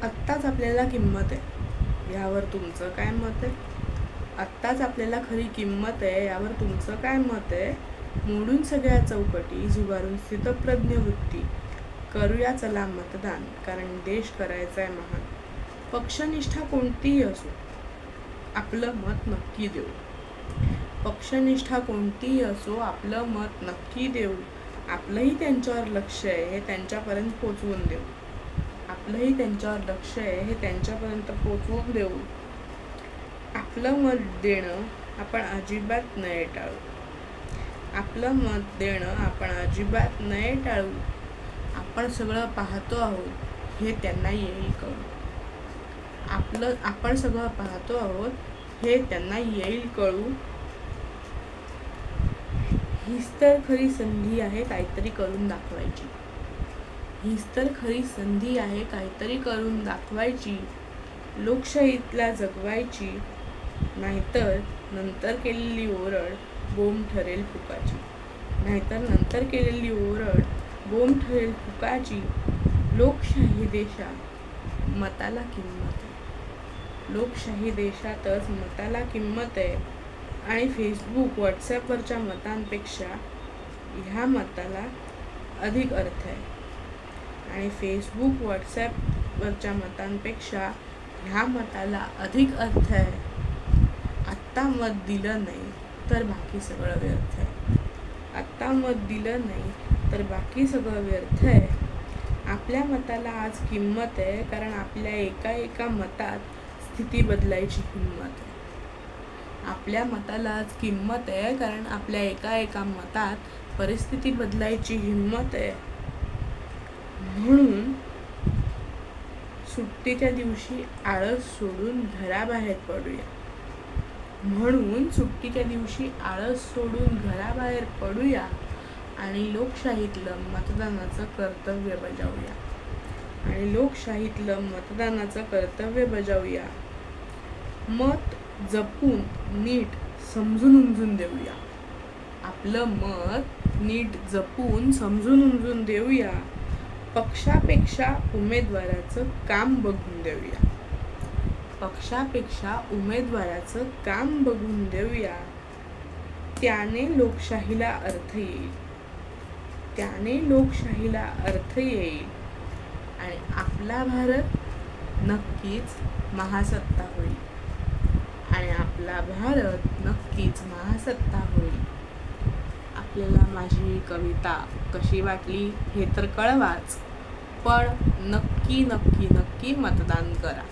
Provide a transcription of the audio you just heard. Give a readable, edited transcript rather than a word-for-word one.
आत्ताच आपल्याला किंमत आहे यावर तुमचं काय मत आहे? आत्ताच आपल्याला खरी किंमत आहे यावर तुमचं काय मत आहे? मोडून सगळ्या चौकटी, झुगारून स्थितप्रज्ञ वृत्ती, करूया चला मतदान, कारण देश करायचा आहे महान. पक्षनिष्ठा कोणतीही असो, आपलं मत नक्की देऊ. पक्षनिष्ठा कोणतीही असो, आपलं मत नक्की देऊ. आपलंही त्यांच्यावर लक्ष आहे हे त्यांच्यापर्यंत पोचवून देऊ. आपलंही त्यांच्यावर लक्ष आहे हे त्यांच्यापर्यंत पोचवून देऊ. आपलं मत देणं आपण अजिबात नाही टाळू. आपलं मत देणं आपण अजिबात नाही टाळू. आपण सगळं पाहतो आहोत हे त्यांना येईल कळू. आपण सगळं पाहतो आहोत हे त्यांना येईल कळू. हीच तर खरी संधी आहे काहीतरी करून दाखवायची. हीच तर खरी संधी आहे काहीतरी करून दाखवायची. लोकशाहीतला जगवायची, नाहीतर नंतर केलेली ओरड बोंब ठरेल फुकाची. नाहीतर नंतर केलेली ओरड बोंब ठरेल फुकाची. लोकशाही देशात मताला किंमत आहे. लोकशाही देशातच मताला किंमत आहे. आणि फेसबुक, व्हॉट्सॲपवरच्या मतांपेक्षा ह्या मताला अधिक अर्थ आहे. आणि फेसबुक, व्हॉट्सॲपवरच्या मतांपेक्षा ह्या मताला अधिक अर्थ आहे. आत्ता मत दिलं नाही तर बाकी सगळं व्यर्थ आहे. आत्ता मत दिलं नाही तर बाकी सगळं व्यर्थ आहे. आपल्या मताला आज किंमत आहे कारण आपल्या एका मतात स्थिती बदलायची हिंमत आहे. आपल्या मताला आज किंमत आहे कारण आपल्या एका मतात परिस्थिती बदलायची हिंमत आहे. म्हणून सुट्टीच्या दिवशी आळस सोडून घराबाहेर पडूया. म्हणून सुट्टीच्या दिवशी आळस सोडून घराबाहेर पडूया आणि लोकशाहीतलं मतदानाचं कर्तव्य बजावूया. आणि लोकशाहीतलं मतदानाचं कर्तव्य बजावूया. मत जपून नीट समजून उमजून देऊया. आपलं मत नीट जपून समजून उमजून देऊया. पक्षापेक्षा उमेदवाराचं काम बघून देऊया. पक्षापेक्षा उमेदवाराचं काम बघून देऊया. त्याने लोकशाहीला अर्थ येईल. त्याने लोकशाहीला अर्थ येईल. आणि आपला भारत नक्कीच महासत्ता होईल. आणि आपला भारत नक्कीच महासत्ता होईल. आपल्याला माझी कविता कशी वाटली हे तर कळवाच, पण नक्की नक्की नक्की मतदान करा.